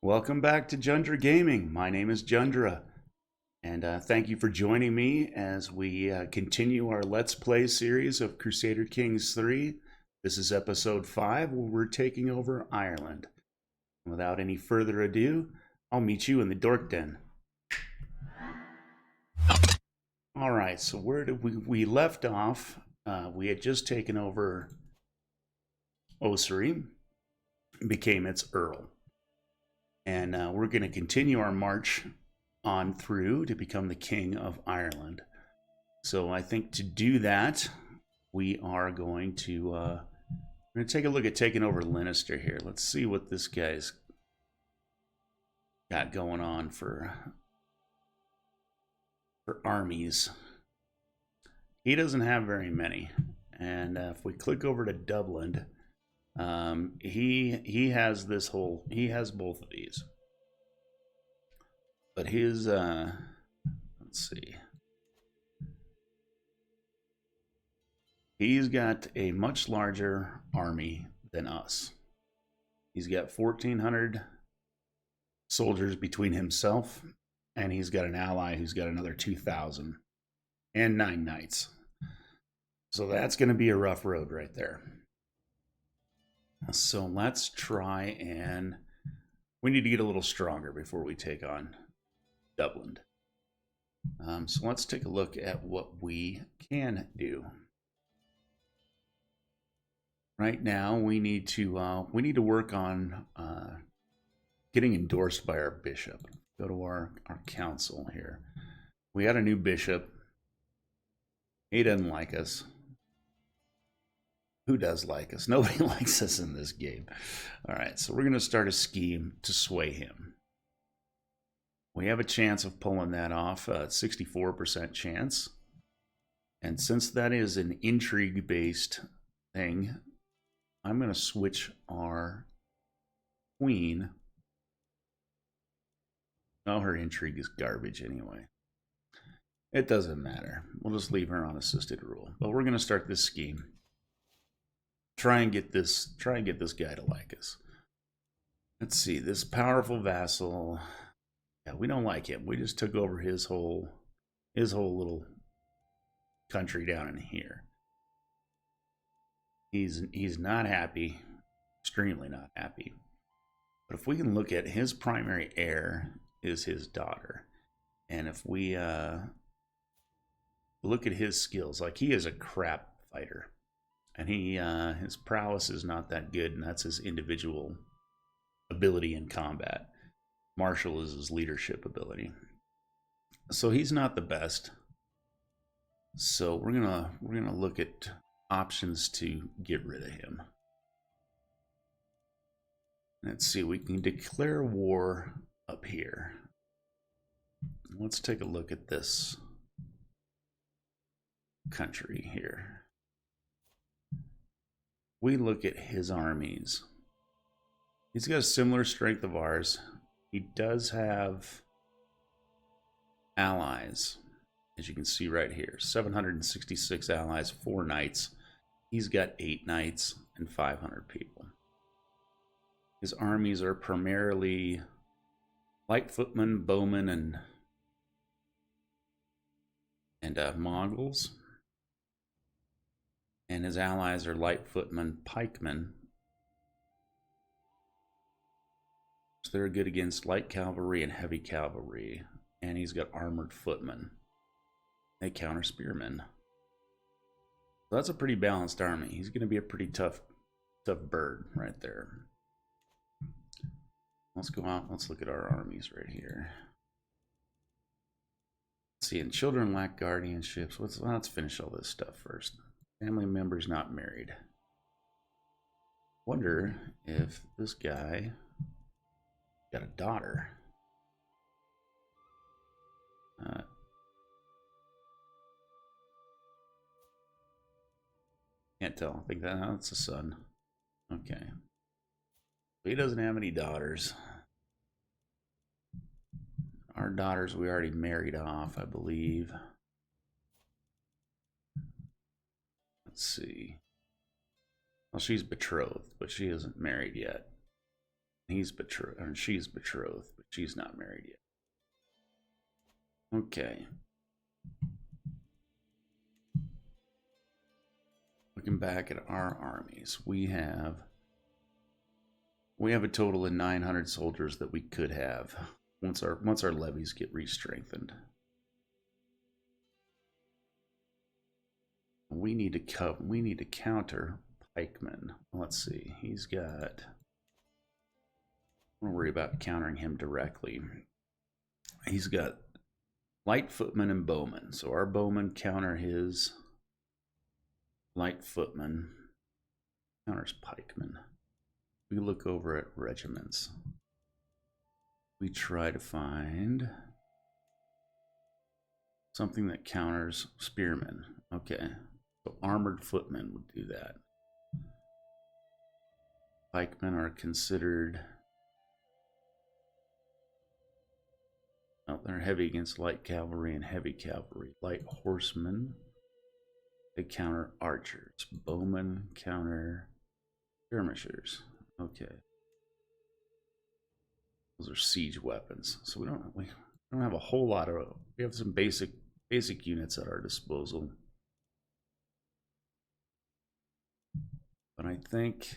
Welcome back to Jundra Gaming. My name is Jundra, and thank you for joining me as we continue our Let's Play series of Crusader Kings 3. This is episode 5, where we're taking over Ireland. Without any further ado, I'll meet you in the Dork Den. Alright, so where did we left off? We had just taken over Ossory, became its Earl. And we're going to continue our march on through to become the King of Ireland. So I think to do that, we are going to we're going to take a look at taking over Leinster here. Let's see what this guy's got going on for armies. He doesn't have very many. And if we click over to Dublin, he has he has both of these, but his let's see, he's got a much larger army than us. He's got 1,400 soldiers between himself, and he's got an ally who's got another 2,000 and 9 knights. So that's going to be a rough road right there. So let's try, and we need to get a little stronger before we take on Dublin. So let's take a look at what we can do. Right now, we need to work on getting endorsed by our bishop. Go to our council here. We had a new bishop. He doesn't like us. Who does like us? Nobody likes us in this game. All right, so we're going to start a scheme to sway him. We have a chance of pulling that off, 64% chance. And since that is an intrigue-based thing, I'm going to switch our queen. Oh, her intrigue is garbage anyway. It doesn't matter. We'll just leave her on assisted rule. But we're going to start this scheme. Try and get this guy to like us. Let's see, this powerful vassal. Yeah, we don't like him. We just took over his whole little country down in here. He's not happy, extremely not happy. But if we can look at his primary heir is his daughter, and if we look at his skills, like he is a crap fighter. And his prowess is not that good, and that's his individual ability in combat. Martial is his leadership ability. So he's not the best. So we're gonna look at options to get rid of him. Let's see, we can declare war up here. Let's take a look at this country here. We look at his armies. He's got a similar strength of ours. He does have allies, as you can see right here. 766 allies, 4 knights. He's got 8 knights and 500 people. His armies are primarily light footmen, bowmen, and Mongols. And his allies are light footmen, pikemen. So they're good against light cavalry and heavy cavalry. And he's got armored footmen. They counter spearmen. So that's a pretty balanced army. He's going to be a pretty tough bird right there. Let's go out. Let's look at our armies right here. Let's see, and children lack guardianships. Let's finish all this stuff first. Family members not married. Wonder if this guy got a daughter. Can't tell. I think that's a son. Okay. He doesn't have any daughters. Our daughters we already married off, I believe. Let's see. Well, she's betrothed, but she isn't married yet. He's betrothed, or she's betrothed, but she's not married yet. Okay. Looking back at our armies, we have a total of 900 soldiers that we could have once our levies get re-strengthened. We need to counter pikemen. Let's see. He's got. Don't worry about countering him directly. He's got light footmen and bowmen. So our bowmen counter his light footmen. Counters pikemen. We look over at regiments. We try to find something that counters spearmen. Okay. So armored footmen would do that. Pikemen are considered. Oh, they're heavy against light cavalry and heavy cavalry. Light horsemen, they counter archers. Bowmen counter skirmishers. Okay. Those are siege weapons. So we don't have a whole lot of. We have some basic units at our disposal. But I think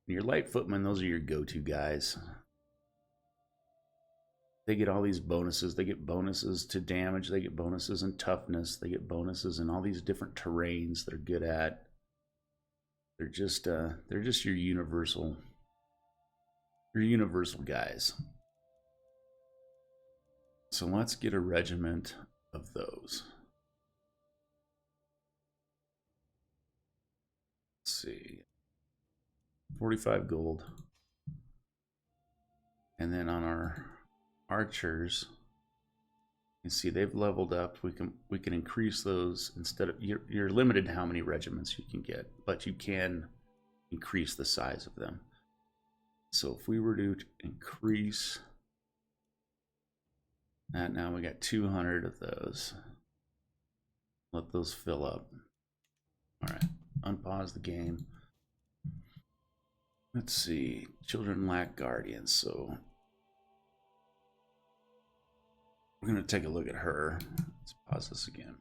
your light footmen, those are your go-to guys. They get all these bonuses. They get bonuses to damage. They get bonuses in toughness. They get bonuses in all these different terrains they're good at. They're just your universal guys. So let's get a regiment of those. Let's see. 45 gold. And then on our archers, you see they've leveled up. We can increase those. Instead of you're limited to how many regiments you can get, but you can increase the size of them. So if we were to increase that, now we got 200 of those. Let those fill up. All right, unpause the game. Let's see. Children lack guardians, so we're going to take a look at her. Let's pause this again.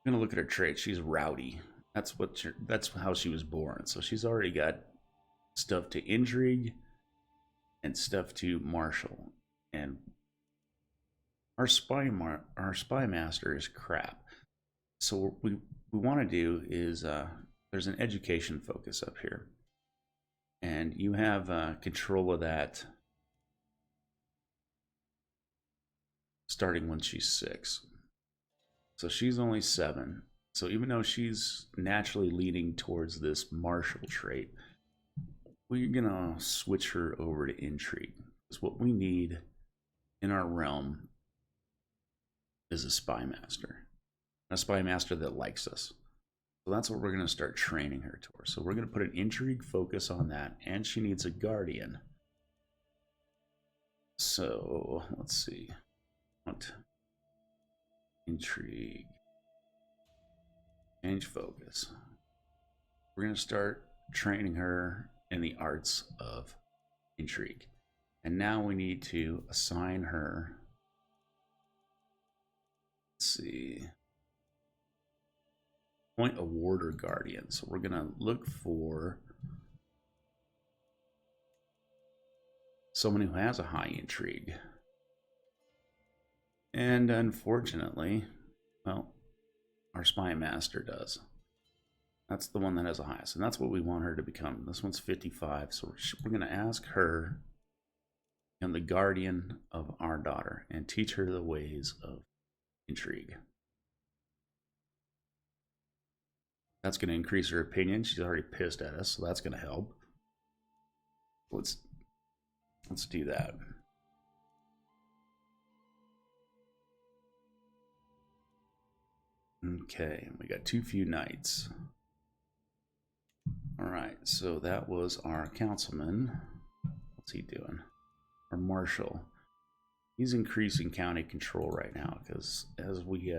I'm going to look at her trait. She's rowdy. That's how she was born. So she's already got stuff to intrigue and stuff to martial. And our spy master is crap. So what we want to do is there's an education focus up here, and you have control of that starting when she's 6. So she's only 7. So even though she's naturally leaning towards this martial trait, we're gonna switch her over to intrigue. Because what we need in our realm is a spy master that likes us. So that's what we're gonna start training her towards. So we're gonna put an intrigue focus on that, and she needs a guardian. So let's see. What? Intrigue. Change focus. We're going to start training her in the arts of intrigue. And now we need to assign her. Let's see. Point a warder guardian. So we're going to look for someone who has a high intrigue. And unfortunately, well, our spy master does. That's the one that has the highest, and that's what we want her to become. This one's 55, so we're going to ask her to become the guardian of our daughter and teach her the ways of intrigue. That's going to increase her opinion. She's already pissed at us, so that's going to help. Let's do that. Okay, we got too few knights. All right, so that was our councilman. What's he doing? Our marshal. He's increasing county control right now because, as we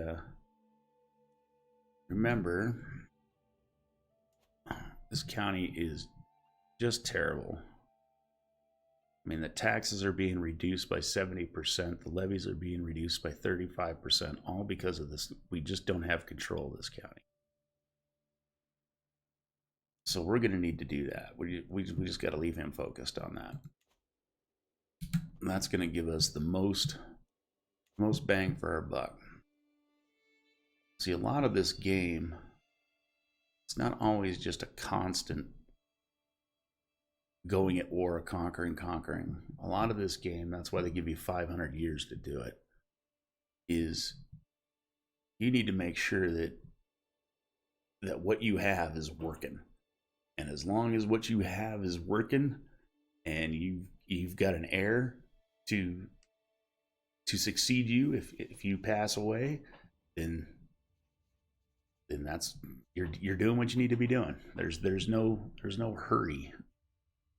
remember, This county is just terrible. I mean, the taxes are being reduced by 70%. The levies are being reduced by 35%, all because of this. We just don't have control of this county. So we're going to need to do that. We just got to leave him focused on that. And that's going to give us the most bang for our buck. See, a lot of this game, it's not always just a constant going at war, conquering. A lot of this game, that's why they give you 500 years to do it, is you need to make sure that what you have is working. And as long as what you have is working and you've got an heir to succeed you if you pass away, then that's you're doing what you need to be doing. There's no hurry,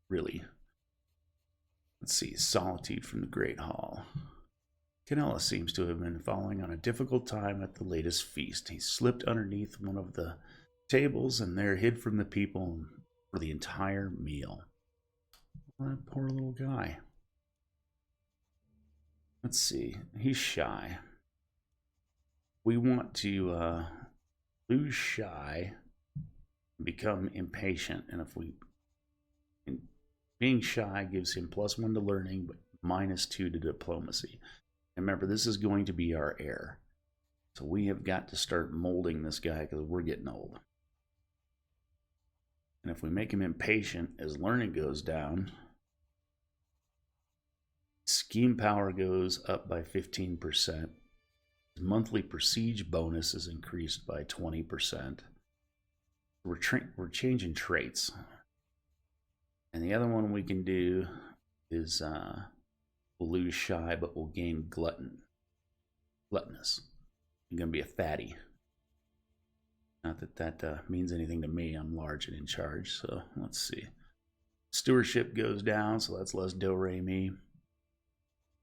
really. Let's see, solitude from the Great Hall. Canella seems to have been falling on a difficult time at the latest feast. He slipped underneath one of the tables and there hid from the people for the entire meal. That poor little guy. Let's see, he's shy. We want to lose shy, become impatient, and being shy gives him +1 to learning, but -2 to diplomacy. And remember, this is going to be our heir. So we have got to start molding this guy because we're getting old. And if we make him impatient, as learning goes down, scheme power goes up by 15%. His monthly prestige bonus is increased by 20%. We're changing traits. And the other one we can do is we'll lose shy, but we'll gain gluttonous. You're going to be a fatty. Not that means anything to me. I'm large and in charge. So let's see. Stewardship goes down, so that's less do-re-mi.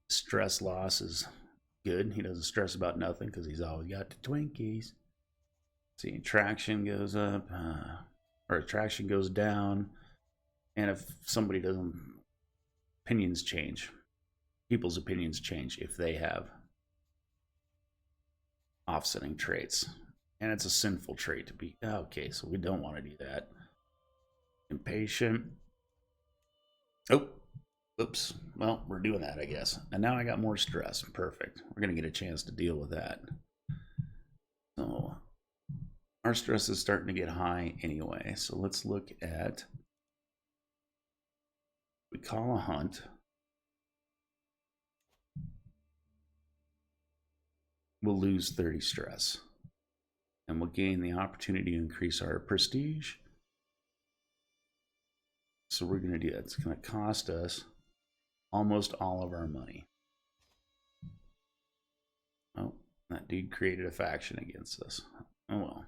Stress loss is good. He doesn't stress about nothing because he's always got the Twinkies. See, attraction goes up, or attraction goes down. And if somebody doesn't, opinions change. People's opinions change if they have offsetting traits. And it's a sinful trait to be. Okay, so we don't want to do that. Impatient. Oh, oops. Well, we're doing that, I guess. And now I got more stress. Perfect. We're going to get a chance to deal with that. So our stress is starting to get high anyway. So let's look at, we call a hunt. We'll lose 30 stress. And we'll gain the opportunity to increase our prestige. So we're going to do that. It's going to cost us almost all of our money. Oh, that dude created a faction against us. Oh well.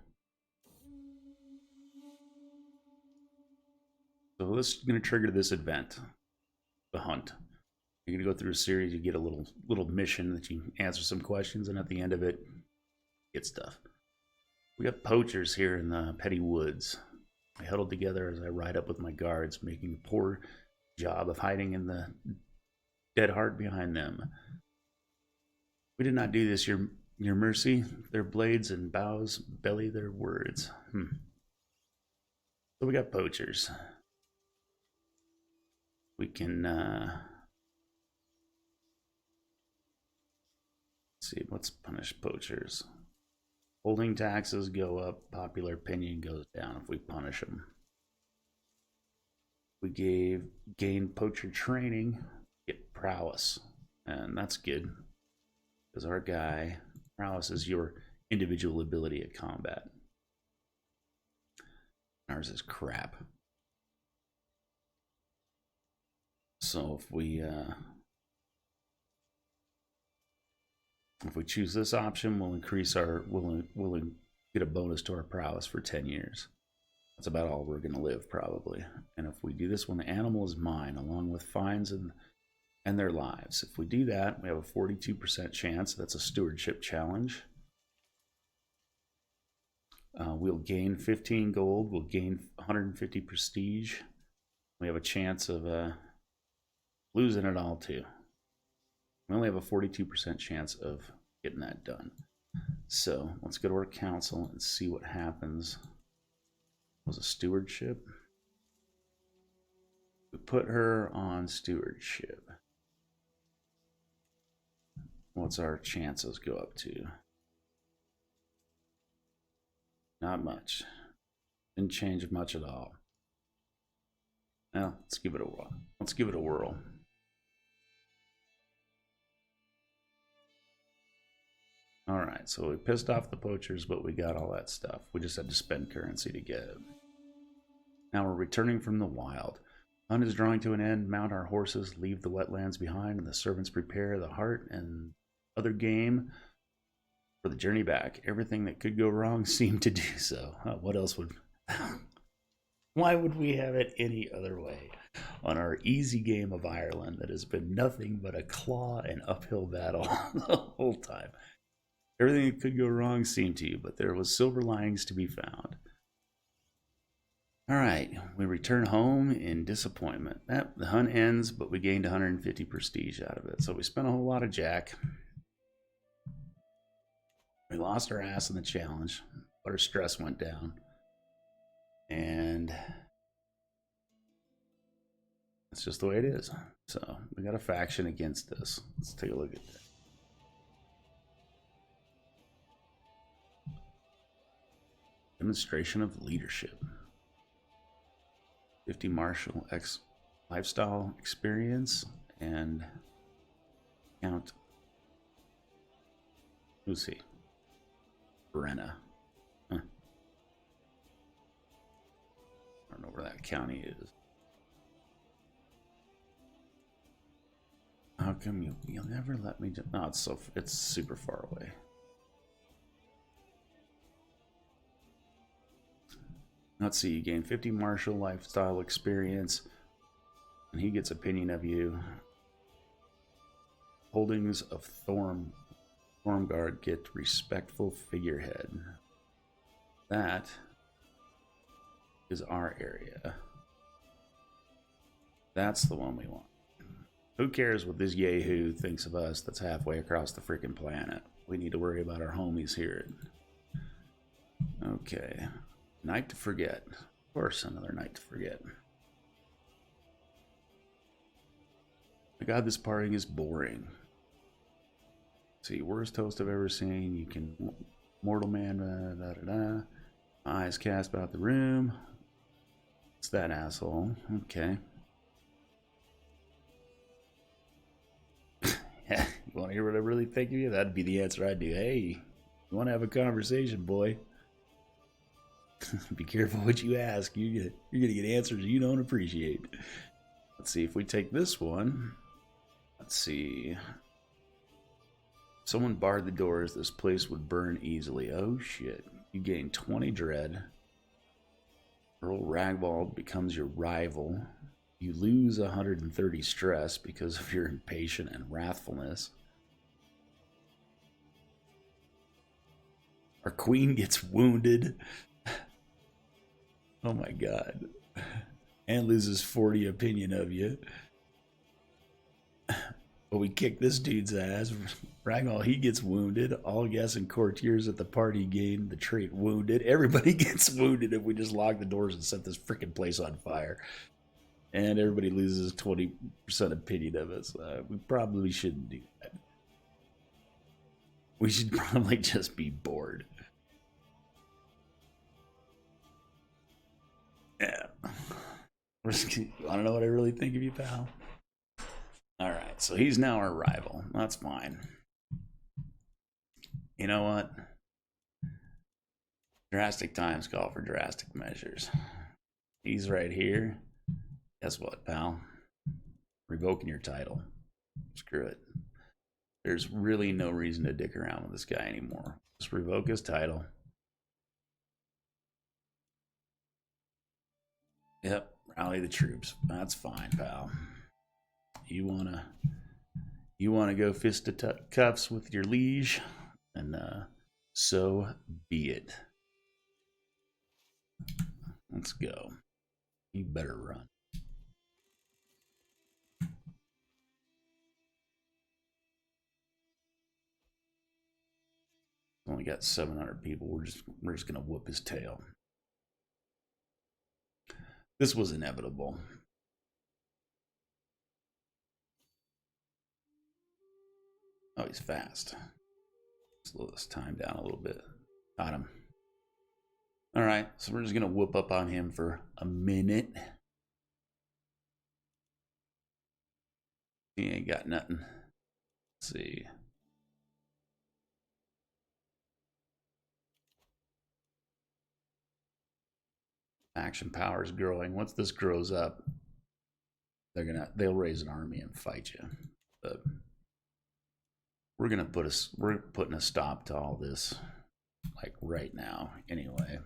So this is going to trigger this event, the hunt. You're going to go through a series. You get a little mission that you answer some questions, and at the end of it, get stuff. We got poachers here in the Petty Woods. I huddled together as I ride up with my guards, making a poor job of hiding in the dead heart behind them. We did not do this, your mercy. Their blades and bows belly their words. So we got poachers. We can let's see, let's punish poachers. Holding taxes go up, popular opinion goes down if we punish them. We gain poacher training, get prowess, and that's good because our guy, prowess is your individual ability at combat. Ours is crap. So if we choose this option, we'll increase our we'll get a bonus to our prowess for 10 years. That's about all we're going to live probably. And if we do this one, the animal is mine along with fines and their lives. If we do that, we have a 42% chance. That's a stewardship challenge. We'll gain 15 gold. We'll gain 150 prestige. We have a chance of losing it all too. We only have a 42% chance of getting that done. So let's go to our council and see what happens. Was a stewardship. We put her on stewardship. What's our chances go up to? Not much. Didn't change much at all. Well, let's give it a whirl. Let's give it a whirl. All right, so we pissed off the poachers, but we got all that stuff. We just had to spend currency to get it. Now we're returning from the wild. Hunt is drawing to an end. Mount our horses, leave the wetlands behind, and the servants prepare the heart and other game for the journey back. Everything that could go wrong seemed to do so. What else would... Why would we have it any other way? On our easy game of Ireland that has been nothing but a claw and uphill battle the whole time. Everything that could go wrong seemed to, but there was silver linings to be found. All right, we return home in disappointment. The hunt ends, but we gained 150 prestige out of it. So we spent a whole lot of jack. We lost our ass in the challenge, but our stress went down. And that's just the way it is. So we got a faction against this. Let's take a look at that. Demonstration of leadership. 50 martial lifestyle experience and count. Who's he? Brenna. Huh. I don't know where that county is. How come you'll never let me? No, it's super far away. Let's see, you gain 50 martial lifestyle experience, and he gets opinion of you. Holdings of Thormguard get respectful figurehead. That is our area. That's the one we want. Who cares what this yahoo thinks of us that's halfway across the freaking planet? We need to worry about our homies here. Okay. Night to forget. Of course, another night to forget. My God, this partying is boring. Let's see, worst toast I've ever seen. You can mortal man. Da, da, da. Eyes cast about the room. It's that asshole. Okay. Yeah, you want to hear what I really think of you? That'd be the answer I'd do. Hey, you want to have a conversation, boy? Be careful what you ask. You're gonna get answers you don't appreciate. Let's see if we take this one. Let's see. Someone barred the doors. This place would burn easily. Oh shit. You gain 20 dread. Earl Ragwald becomes your rival. You lose 130 stress because of your impatience and wrathfulness. Our queen gets wounded. Oh my God. And loses 40 opinion of you. But we kick this dude's ass. Ragnar, he gets wounded. All guests and courtiers at the party gain the trait wounded. Everybody gets wounded if we just lock the doors and set this freaking place on fire. And everybody loses 20% opinion of us. We probably shouldn't do that. We should probably just be bored. Yeah. You want to know what I really think of you, pal? Alright, so he's now our rival. That's fine. You know what? Drastic times call for drastic measures. He's right here. Guess what, pal? Revoking your title. Screw it. There's really no reason to dick around with this guy anymore. Just revoke his title. Yep, rally the troops. That's fine, pal. You wanna go fisticuffs with your liege, and so be it. Let's go. You better run. Only got 700 people. We're just gonna whoop his tail. This was inevitable. Oh, he's fast. Slow this time down a little bit. Got him. All right, so we're just gonna whoop up on him for a minute. He ain't got nothing. Let's see. Action power is growing. Once this grows up, they'll raise an army and fight you. But we're putting a stop to all this, like right now. Anyway.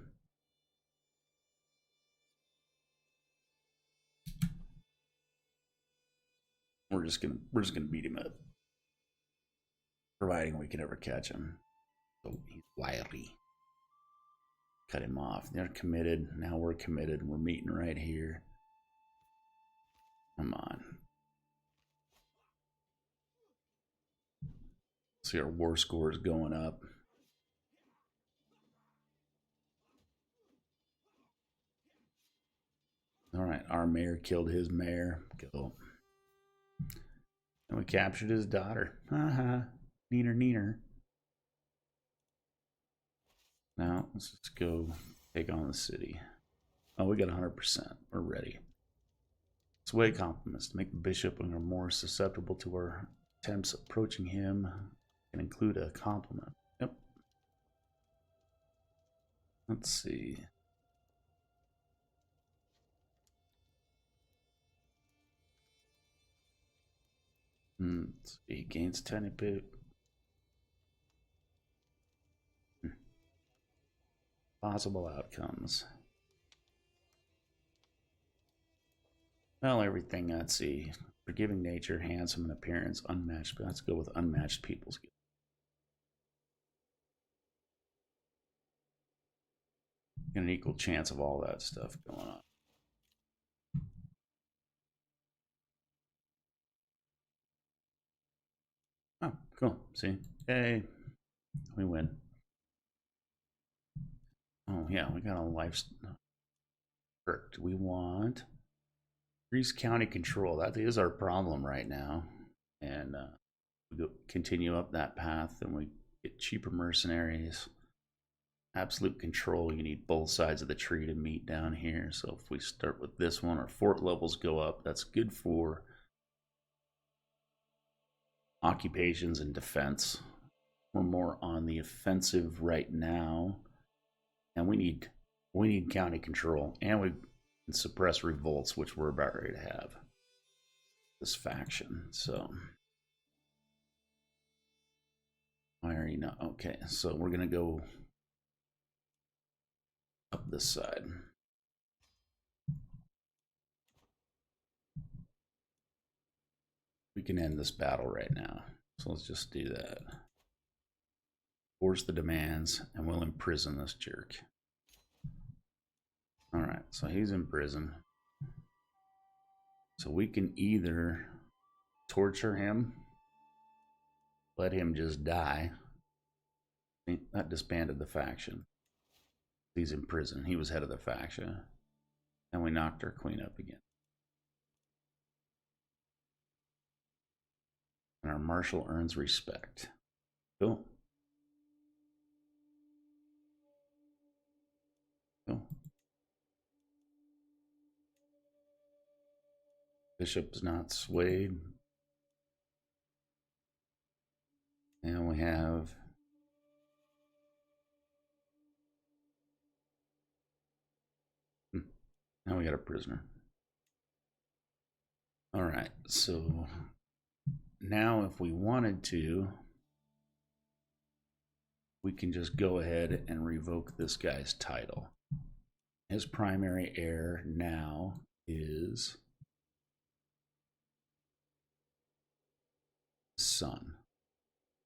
We're just gonna beat him up, providing we can ever catch him. So he's wiry. Cut him off. They're committed. Now we're committed. We're meeting right here. Come on. See our war score is going up. All right, our mayor killed his mayor. Go. And we captured his daughter. Haha. Neener, neener. Now, let's just go take on the city. Oh, we got 100%. We're ready. Sway compliments to make the bishop more susceptible to our attempts approaching him can include a compliment. Yep. Let's see. Let's see. Gains 10 bit. Possible outcomes. Well, everything, let's see. Forgiving nature, handsome in appearance, unmatched. But let's go with unmatched people's. Got an equal chance of all that stuff going on. Oh, cool. See? Hey, we win. Oh, yeah, we got a life perk. Do we want increase county control? That is our problem right now. And we continue up that path, and we get cheaper mercenaries. Absolute control. You need both sides of the tree to meet down here. So if we start with this one, our fort levels go up. That's good for occupations and defense. We're more on the offensive right now, and we need county control, and we can suppress revolts, which we're about ready to have. This faction. So I already know. Okay, so we're gonna go up this side. We can end this battle right now. So let's just do that. Force the demands, and we'll imprison this jerk. All right, so he's in prison. So we can either torture him, let him just die. That disbanded the faction. He's in prison. He was head of the faction. And we knocked our queen up again. And our marshal earns respect. Cool. Cool. Bishop's not swayed. And we have now we got a prisoner. All right, so now if we wanted to, we can just go ahead and revoke this guy's title. His primary heir now is son.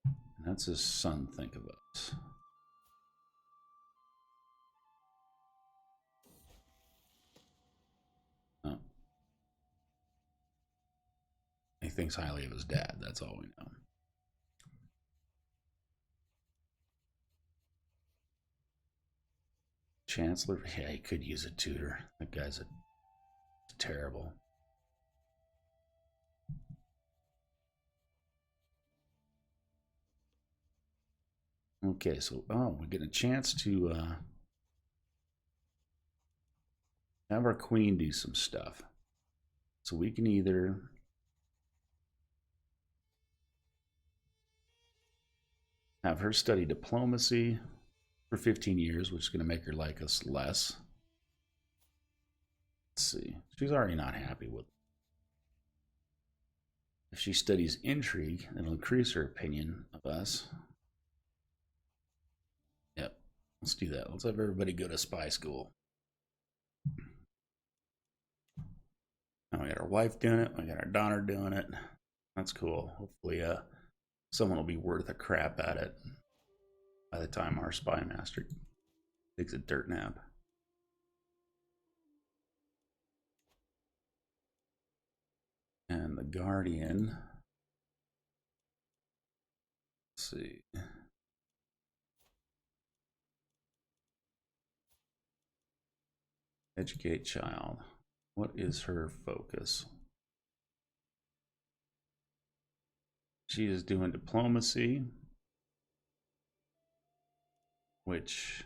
And that's his son, think of us. thinks highly of his dad. That's all we know. Chancellor, yeah, he could use a tutor. That guy's terrible. Okay, so we get a chance to have our queen do some stuff. So we can either have her study diplomacy for 15 years, which is going to make her like us less. Let's see. She's already not happy with it. If she studies intrigue, it'll increase her opinion of us. Yep, let's do that. Let's have everybody go to spy school. Now we got our wife doing it. We got our daughter doing it. That's cool. Hopefully, someone will be worth a crap at it by the time our spy master takes a dirt nap. And the guardian. Let's see. Educate child. What is her focus? She is doing diplomacy, which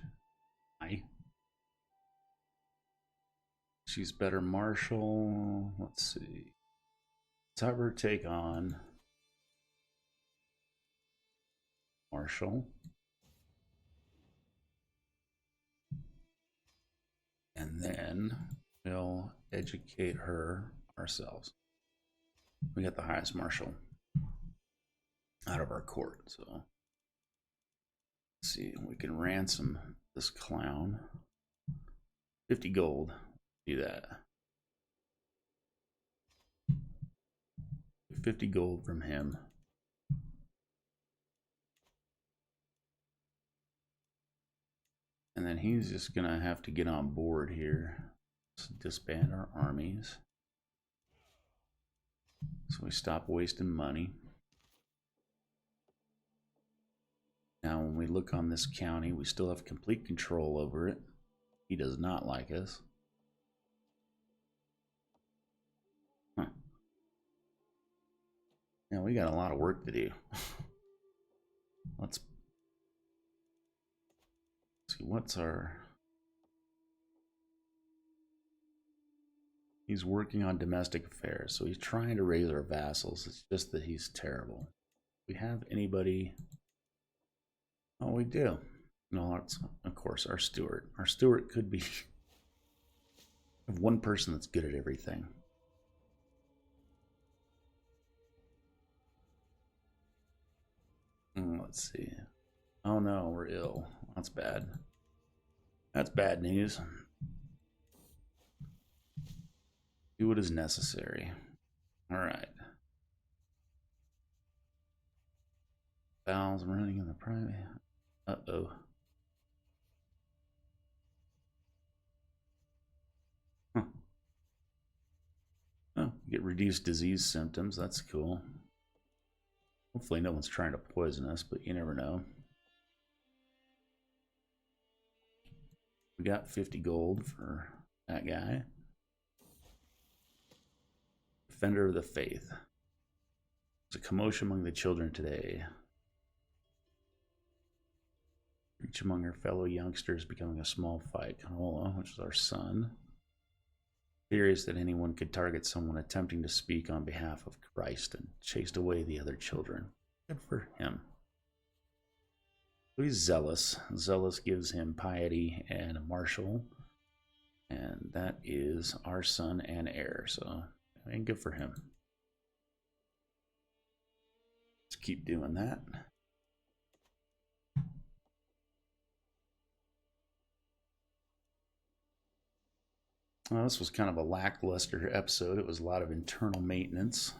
she's better martial. Let's see. Let's have her take on martial. And then we'll educate her ourselves. We got the highest martial out of our court, so let's see. We can ransom this clown. 50 gold. Do that. 50 gold from him. And then he's just gonna have to get on board here. Let's disband our armies, so we stop wasting money. Now when we look on this county, we still have complete control over it. He does not like us. Huh. Yeah, we got a lot of work to do. Let's see, what's our... He's working on domestic affairs, so he's trying to raise our vassals. It's just that he's terrible. Do we have anybody... Oh, we do. No, it's, of course, our steward. Our steward could be one person that's good at everything. Let's see. Oh no, we're ill. That's bad. That's bad news. Do what is necessary. All right. Valves running in the private. Uh-oh. Huh. Oh, get reduced disease symptoms. That's cool. Hopefully no one's trying to poison us, but you never know. We got 50 gold for that guy. Defender of the Faith. There's a commotion among the children today. Each among her fellow youngsters becoming a small fight. Canola, which is our son. Furious that anyone could target someone attempting to speak on behalf of Christ and chased away the other children. Good for him. He's zealous. Zealous gives him piety and martial. And that is our son and heir. So, I mean, good for him. Let's keep doing that. Well, this was kind of a lackluster episode. It was a lot of internal maintenance.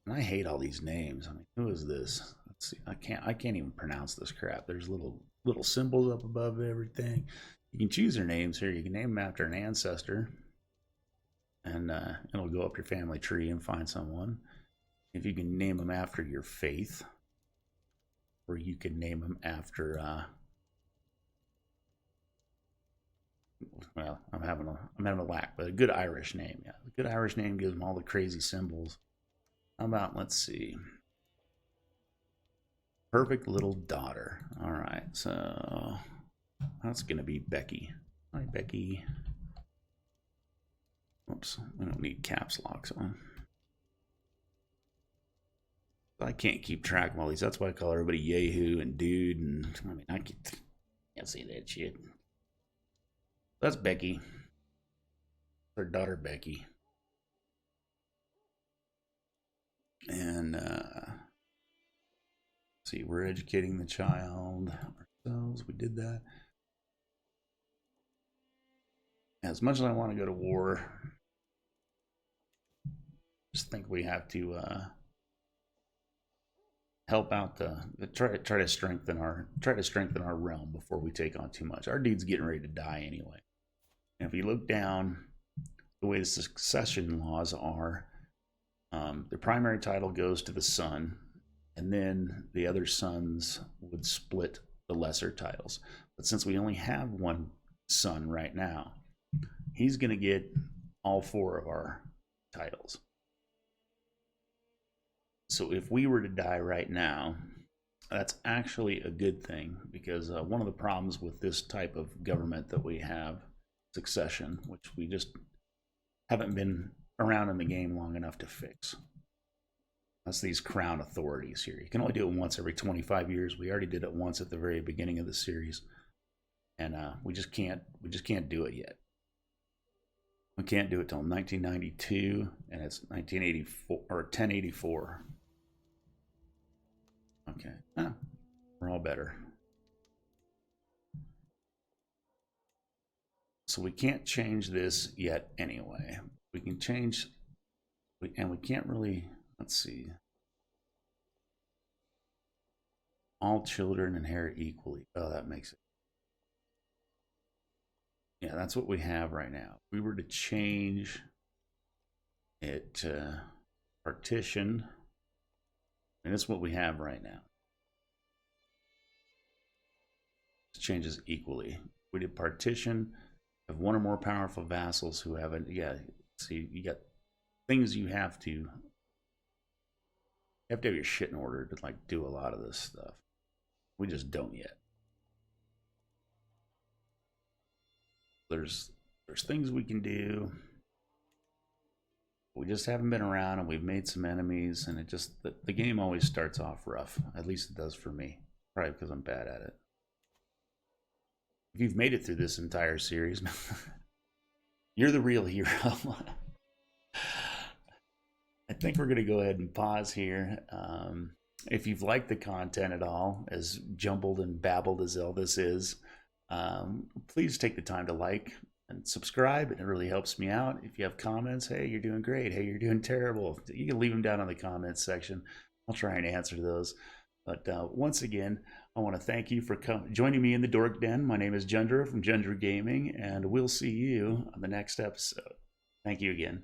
And I hate all these names. I mean, who is this? Let's see. I can't even pronounce this crap. There's little symbols up above everything. You can choose their names here. You can name them after an ancestor. And and it'll go up your family tree and find someone. If you can name them after your faith, or you can name them after, well, I'm having a lack, but a good Irish name, yeah. A good Irish name gives them all the crazy symbols. How about, let's see, perfect little daughter. All right, so that's gonna be Becky. Hi, Becky. Oops, we don't need caps locks on. I can't keep track of all these. That's why I call everybody Yahoo and Dude, and I mean, I can't say that shit. That's Becky. Her daughter Becky. And see, we're educating the child ourselves. We did that. As much as I want to go to war, just think we have to help out try to strengthen our realm before we take on too much. Our dude's getting ready to die anyway. And if you look down the way the succession laws are, the primary title goes to the son, and then the other sons would split the lesser titles. But since we only have one son right now, he's going to get all 4 of our titles. So if we were to die right now, that's actually a good thing, because one of the problems with this type of government that we have, succession, which we just haven't been around in the game long enough to fix. That's these crown authorities here. You can only do it once every 25 years. We already did it once at the very beginning of the series, and we just can't do it yet. We can't do it till 1992, and it's 1984 or 1084. Okay, we're all better. So we can't change this yet anyway. We can change, and we can't really, let's see. All children inherit equally. Oh, that makes it. Yeah, that's what we have right now. If we were to change it to partition, and that's what we have right now. It changes equally. We did partition, have 1 or more powerful vassals who have a, yeah, see, you got things you have to have your shit in order to like do a lot of this stuff. We just don't yet. There's things we can do. We just haven't been around, and we've made some enemies, and it just, the game always starts off rough. At least it does for me. Probably because I'm bad at it. If you've made it through this entire series, you're the real hero. I think we're going to go ahead and pause here. If you've liked the content at all, as jumbled and babbled as all this is, please take the time to like and subscribe. It really helps me out. If you have comments, hey, you're doing great. Hey, you're doing terrible. You can leave them down in the comments section. I'll try and answer those. But once again, I want to thank you for joining me in the Dork Den. My name is Jundra from Jundra Gaming, and we'll see you on the next episode. Thank you again.